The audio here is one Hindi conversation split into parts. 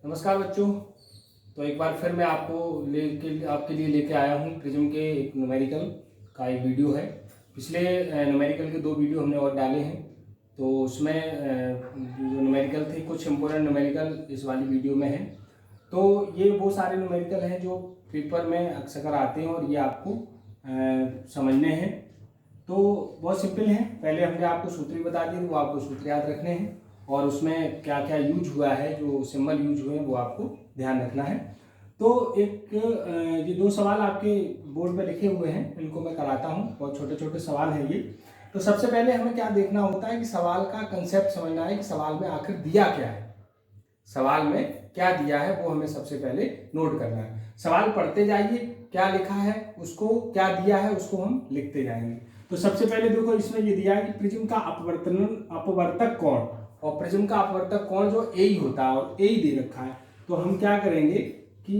नमस्कार बच्चों। तो एक बार फिर मैं आपके लिए लेके आया हूँ प्रिज्म के एक न्यूमेरिकल का एक वीडियो है। पिछले न्यूमेरिकल के 2 वीडियो हमने और डाले हैं, तो उसमें जो न्यूमेरिकल थे कुछ इम्पोर्टेंट न्यूमेरिकल इस वाली वीडियो में है। तो ये वो सारे न्यूमेरिकल हैं जो पेपर में अक्सर आते हैं और ये आपको समझने हैं। तो बहुत सिंपल है। पहले हमने आपको सूत्र ही बता दिए, वो आपको सूत्र याद रखने हैं और उसमें क्या क्या यूज हुआ है, जो सिंबल यूज हुए हैं वो आपको ध्यान रखना है। तो ये 2 सवाल आपके बोर्ड पे लिखे हुए हैं, इनको मैं कराता हूँ। बहुत छोटे छोटे सवाल हैं ये। तो सबसे पहले हमें क्या देखना होता है कि सवाल का कंसेप्ट समझना है कि सवाल में आखिर दिया क्या है, सवाल में क्या दिया है वो हमें सबसे पहले नोट करना है। सवाल पढ़ते जाइए, क्या लिखा है उसको, क्या दिया है उसको हम लिखते जाएंगे। तो सबसे पहले देखो, इसमें ये दिया है कि प्रिज्म का अपवर्तक कोण, और प्रिज्म का अपवर्तक कोण जो ए होता है और ए दे रखा है। तो हम क्या करेंगे कि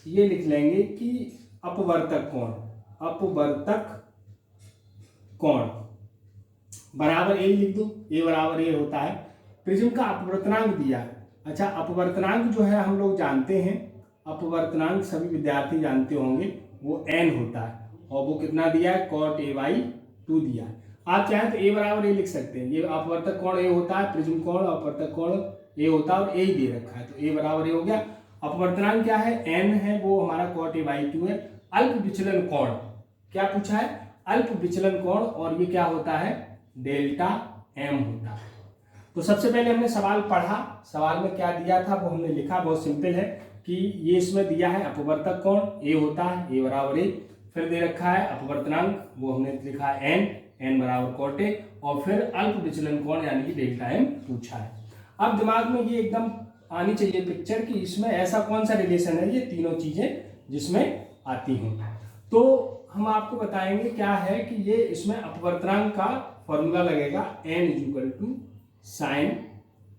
ये लिख लेंगे कि अपवर्तक कोण बराबर ए लिख दो, ए बराबर ए होता है। प्रिज्म का अपवर्तनांक दिया है। अच्छा, अपवर्तनांक जो है हम लोग जानते हैं, अपवर्तनांक सभी विद्यार्थी जानते होंगे, वो n होता है और वो कितना दिया है, cot a/2 दिया है। आप चाहें तो a बराबर a लिख सकते हैं। ये अपवर्तक कोण a होता है, प्रिज्म कोण अपवर्तक कोण a होता है और a दे रखा है, तो a बराबर a हो गया। अपवर्तनांक क्या है, n है, वो हमारा cot a/2 है। अल्प विचलन कोण क्या पूछा है, अल्प विचलन कोण, और ये क्या होता है, डेल्टा m होता है। तो सबसे पहले हमने सवाल पढ़ा, सवाल में क्या दिया था वो हमने लिखा। बहुत सिंपल है कि ये इसमें दिया है अपवर्तक कोण a होता है, a बराबर a। फिर दे रखा है अपवर्तनांक, वो हमने लिखा है n बराबर cot a, और फिर अल्प विचलन कोण यानी कि डेल्टा m पूछा है। अब दिमाग में ये एकदम आनी चाहिए पिक्चर कि इसमें ऐसा कौन सा रिलेशन है, ये तीनों चीजें जिसमें आती हैं। तो हम आपको बताएंगे क्या है कि ये इसमें अपवर्तनांक का फॉर्मूला लगेगा, n sin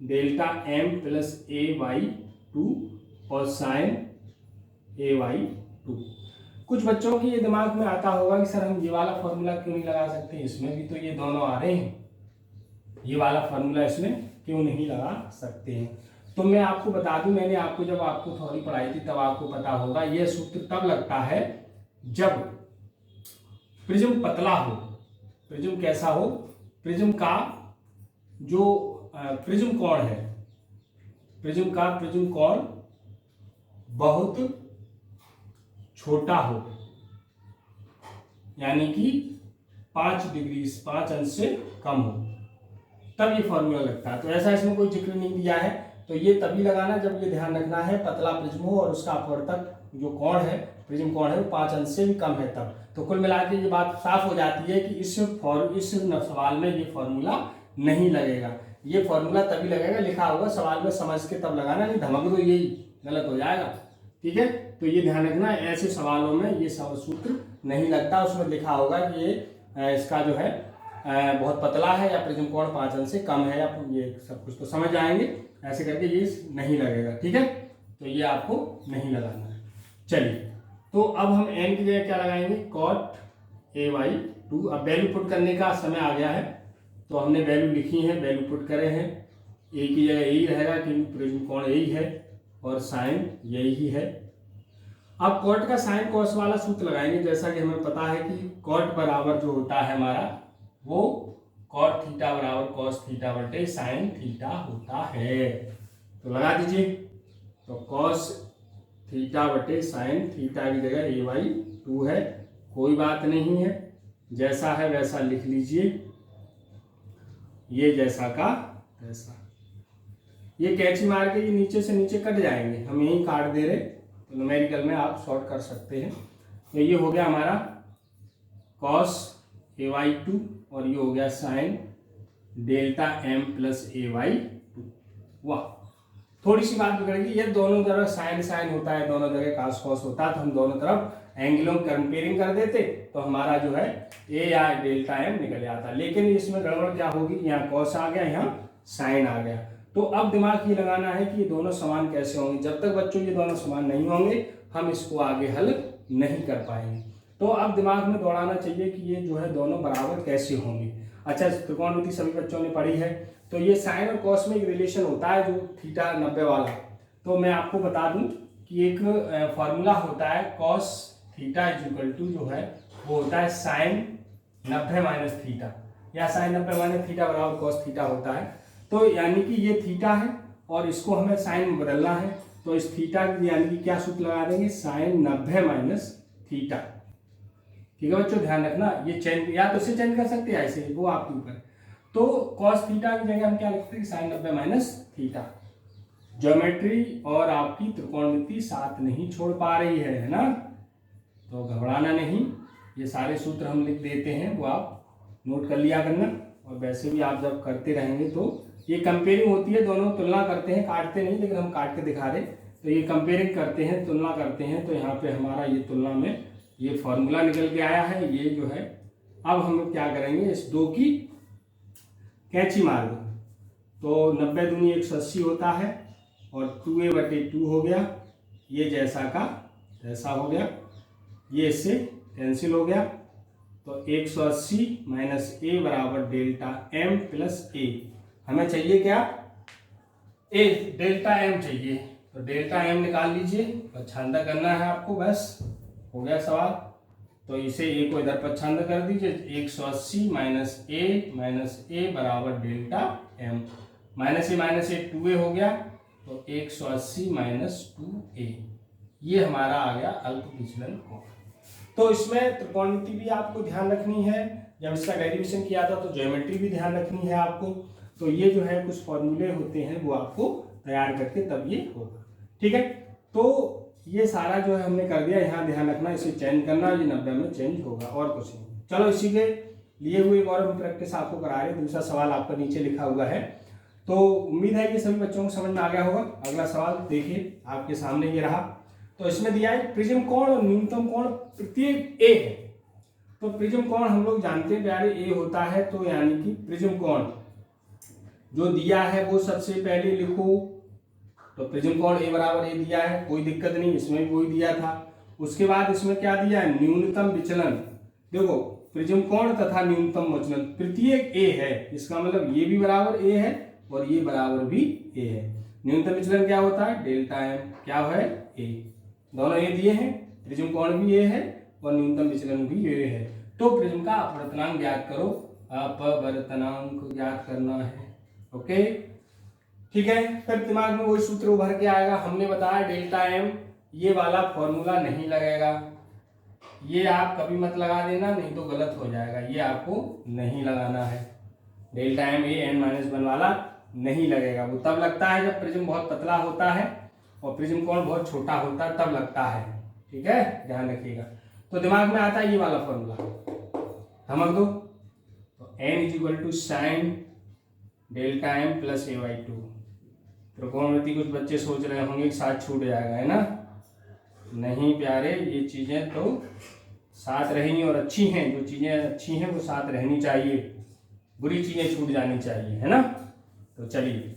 delta m plus a/2 और sin a/2। कुछ बच्चों की ये दिमाग में आता होगा कि सर हम ये वाला फॉर्मूला क्यों नहीं लगा सकते, इसमें भी तो ये दोनों आ रहे हैं, ये वाला फॉर्मूला इसमें क्यों नहीं लगा सकते हैं। तो मैं आपको बता दूं, मैंने आपको जब आपको थोड़ी पढ़ाई थी तब आपको पता होगा, यह सूत्र तब लगता है जब प्रिज्म पतला हो। प्रिज्म कैसा हो, प्रिज्म का जो प्रिज्म कोण है, प्रिज्म कोण बहुत छोटा हो, यानी कि 5 अंश से कम हो, तब ये फॉर्मूला लगता है। तो ऐसा इसमें कोई जिक्र नहीं दिया है, तो ये तभी लगाना जब ये ध्यान रखना है पतला प्रिज्म हो और उसका अपवर्तक जो कोण है, प्रिज्म कोण है, वो 5 अंश से भी कम है तब। तो कुल मिला के ये बात साफ हो जाती है कि इस सवाल में ये फॉर्मूला नहीं लगेगा। ये फॉर्मूला तभी लगेगा, लिखा होगा सवाल में, समझ के तब लगाना, नहीं धमक दो यही गलत हो जाएगा। ठीक है, तो ये ध्यान रखना, ऐसे सवालों में ये सूत्र नहीं लगता। उसमें लिखा होगा कि ये इसका जो है बहुत पतला है या प्रिज्म कोण 5 अंश से कम है, या ये सब कुछ तो समझ जाएंगे, ऐसे करके ये नहीं लगेगा। ठीक है, तो ये आपको नहीं लगाना है। चलिए, तो अब हम n की जगह क्या लगाएंगे, cot a/2। अब वैल्यू पुट करने का समय आ गया है, तो हमने वैल्यू लिखी है, वैल्यू पुट करे हैं। a की जगह यही रहेगा क्योंकि प्रिज्म कोण यही है और साइन यही है। अब cot का साइन कॉस वाला सूत्र लगाएंगे। जैसा कि हमें पता है कि cot बराबर जो होता है हमारा, वो cot थीटा बराबर cos थीटा बटे साइन थीटा होता है। तो लगा दीजिए, तो cos थीटा बटे साइन थीटा की जगह a/2 है, कोई बात नहीं है, जैसा है वैसा लिख लीजिए, ये जैसा का तैसा। ये कैंची मार के ये नीचे से नीचे कट जाएंगे, हम यही काट दे रहे, तो न्यूमेरिकल में आप शॉर्ट कर सकते हैं। तो ये हो गया हमारा cos a/2 और ये हो गया sine delta m plus a/2। वाह, थोड़ी सी बात बिगड़ेगी, ये दोनों तरफ साइन साइन होता है, दोनों जगह cos cos होता है, तो हम दोनों तरफ एंगलों कंपेयरिंग कर देते तो हमारा जो है a या डेल्टा m निकल जाता। लेकिन इसमें गड़बड़ क्या होगी, यहाँ cos आ गया, यहाँ साइन आ गया। तो अब दिमाग ये लगाना है कि ये दोनों समान कैसे होंगे। जब तक बच्चों ये दोनों समान नहीं होंगे हम इसको आगे हल नहीं कर पाएंगे। तो अब दिमाग में दौड़ाना चाहिए कि ये जो है दोनों बराबर कैसे होंगे। अच्छा, त्रिकोणमिति सभी बच्चों ने पढ़ी है, तो ये साइन और कॉस में एक रिलेशन होता है जो थीटा 90 वाला, तो मैं आपको बता दूं कि एक फॉर्मूला होता है cos theta is equal to जो है वो होता है साइन 90 माइनस थीटा, या साइन 90 माइनस थीटा बराबर कॉस थीटा होता है। तो यानी कि ये थीटा है और इसको हमें साइन में बदलना है, तो इस थीटा यानी कि क्या सूत्र लगा देंगे, साइन 90 माइनस थीटा। ठीक है बच्चों, ध्यान रखना, ये चेंज या तो इसे चेंज कर सकते हैं ऐसे, वो आपके ऊपर। तो कॉस थीटा की जगह हम क्या लिखते हैं, साइन 90 माइनस थीटा। ज्योमेट्री और आपकी त्रिकोणमिति साथ नहीं छोड़ पा रही है ना, तो घबराना नहीं, ये सारे सूत्र हम लिख देते हैं, वो आप नोट कर लिया करना। और वैसे भी आप जब करते रहेंगे तो ये कंपेयरिंग होती है, दोनों तुलना करते हैं, काटते नहीं, लेकिन हम काट के दिखा रहे, तो ये कंपेयरिंग करते हैं, तुलना करते हैं। तो यहाँ पे हमारा ये तुलना में ये फॉर्मूला निकल के आया है, ये जो है। अब हम क्या करेंगे, इस 2 की कैंची मार दो, तो 90 दूनी 180 होता है, और 2a/2 हो गया, ये जैसा का तैसा हो गया, ये इससे कैंसिल हो गया। तो 180 माइनस ए बराबर डेल्टा एम प्लस ए। हमें चाहिए क्या, ए, डेल्टा एम चाहिए, तो डेल्टा एम निकाल लीजिए, पच्छांदा करना है आपको, बस हो गया सवाल। तो इसे ए को इधर पच्छांदा कर दीजिए, 180 माइनस ए बराबर डेल्टा एम, माइनस ए 2a हो गया, तो 180 माइनस 2a, ये हमारा आ गया अल्प विचलन कोण। तो इसमें त्रिकोणमिति भी आपको ध्यान रखनी है, जब इसका डेरिवेशन किया था तो ज्योमेट्री भी ध्यान रखनी है आपको। तो ये जो है कुछ फॉर्मूले होते हैं वो आपको तैयार करके तब ये होगा। ठीक है, तो ये सारा जो है हमने कर दिया, यहाँ ध्यान रखना, इसे चेंज करना, ये 90 में चेंज होगा और कुछ नहीं। चलो इसी के लिए हुए एक और हम प्रैक्टिस आपको करा रहे, दूसरा सवाल आपका नीचे लिखा हुआ है, तो उम्मीद है कि सभी बच्चों को समझ में आ गया होगा। अगला सवाल देखिए, आपके सामने ये रहा। तो इसमें दिया है प्रिज्म कोण और न्यूनतम कोण प्रत्येक ए है। तो प्रिज्म कोण हम लोग जानते हैं प्यारे ए होता है, तो यानी कि प्रिज्म कोण जो दिया है वो सबसे पहले लिखो। तो प्रिज्म कोण ए बराबर ए दिया है, कोई दिक्कत नहीं, इसमें भी वही दिया था। उसके बाद इसमें क्या दिया है, न्यूनतम विचलन। देखो प्रिज्म कोण तथा न्यूनतम विचलन प्रत्येक ए है, इसका मतलब ये भी बराबर ए है और ये बराबर भी ए है। न्यूनतम विचलन क्या होता है, डेल्टा एम, क्या है, ए, दोनों ए दिए हैं, प्रिज्म कोण भी ए है और न्यूनतम विचलन भी ए है। तो प्रिज्म का अपवर्तनांक ज्ञात करो, अपवर्तनांक ज्ञात करना है। ओके, ठीक है, फिर दिमाग में वही सूत्र उभर के आएगा, हमने बताया डेल्टा एम, ये वाला फॉर्मूला नहीं लगेगा, ये आप कभी मत लगा देना, नहीं तो गलत हो जाएगा, ये आपको नहीं लगाना है। डेल्टा एम ए n-1 वाला नहीं लगेगा, वो तब लगता है जब प्रिज्म बहुत पतला होता है और प्रिज्म कोण बहुत छोटा होता है, तब लगता है। ठीक है, ध्यान रखिएगा। तो दिमाग में आता है ये वाला फॉर्मूला, समझ दो। तो n = sine delta M plus a/2। त्रिकोणमिति कुछ बच्चे सोच रहे होंगे कि साथ छूट जाएगा, है ना, नहीं प्यारे, ये चीजें तो साथ रहेंगी और अच्छी हैं, जो चीजें अच्छी हैं वो साथ रहनी चाहिए, बुरी चीजें छूट जानी चाहिए, है ना। तो चलिए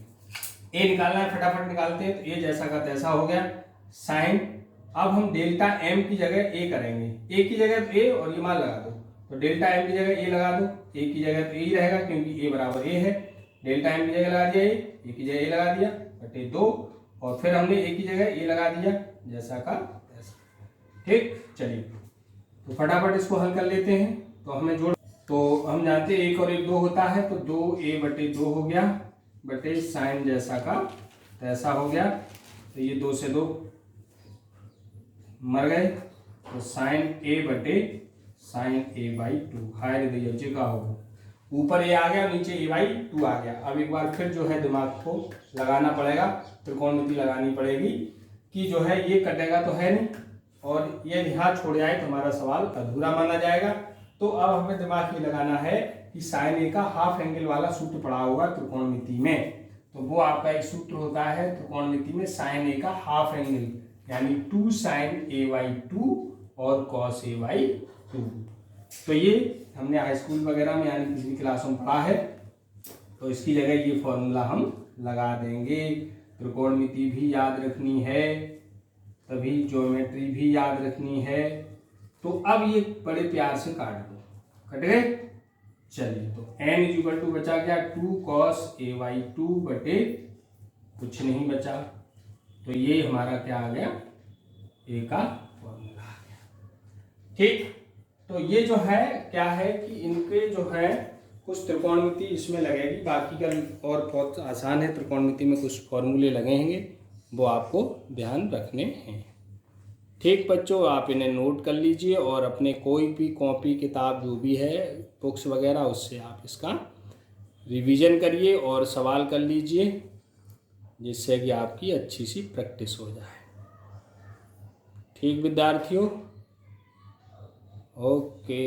ए निकालना है, फटाफट निकालते हैं। तो ए जैसा का तैसा हो गया, साइन, अब हम डेल्टा एम की जगह ए करेंगे, ए की जगह तो ए और ये मान लगा दो, तो डेल्टा एम की जगह ए लगा दो, ए की जगह तो ए ही रहेगा क्योंकि ए बराबर ए है, डेल्टा एम की जगह लगा दिया ए की जगह ए लगा दिया, बटे 2, और फिर हमने ए की जगह ए लगा दिया जैसा का तैसा। ठीक, चलिए तो फटाफट इसको हल कर लेते हैं। तो हमें जोड़, तो हम जानते हैं 1 और 1 2 होता है, तो 2a/2 हो गया, बटे साइन जैसा का तैसा हो गया। तो ये 2 से 2 मर गए, तो साइन a बटे साइन a/2, हाय दैया जी का हो, ऊपर ए आ गया, नीचे a/2 आ गया। अब एक बार फिर जो है दिमाग को लगाना पड़ेगा, त्रिकोणमिति लगानी पड़ेगी कि जो है ये कटेगा तो है नहीं, और ये यहाँ छोड़ जाए तो हमारा सवाल अधूरा माना जाएगा। तो अब हमें दिमाग में लगाना है कि साइन ए का हाफ एंगल वाला सूत्र पड़ा होगा त्रिकोणमिति में, तो वो आपका एक सूत्र होता है त्रिकोणमिति में, साइन ए का हाफ एंगल यानी 2 साइन a/2 और कॉस a/2। तो ये हमने हाई स्कूल वगैरह में यानी पिछली क्लासों में पढ़ा है, तो इसकी जगह ये फॉर्मूला हम लगा देंगे। त्रिकोणमिति भी याद रखनी है, तभी ज्योमेट्री भी याद रखनी है। तो अब ये बड़े प्यार से काट दो, कट गए। चलिए तो n = बचा क्या, 2 cos a/2 बटे कुछ नहीं बचा, तो ये हमारा क्या आ गया, ए का फॉर्मूला आ गया। ठीक, तो ये जो है क्या है कि इनके जो है कुछ त्रिकोणमिति इसमें लगेगी, बाकी का और बहुत आसान है। त्रिकोणमिति में कुछ फॉर्मूले लगेंगे, वो आपको ध्यान रखने हैं। ठीक बच्चों, आप इन्हें नोट कर लीजिए और अपने कोई भी कॉपी किताब जो भी है, बुक्स वगैरह, उससे आप इसका रिवीजन करिए और सवाल कर लीजिए, जिससे कि आपकी अच्छी सी प्रैक्टिस हो जाए। ठीक विद्यार्थियों, ओके।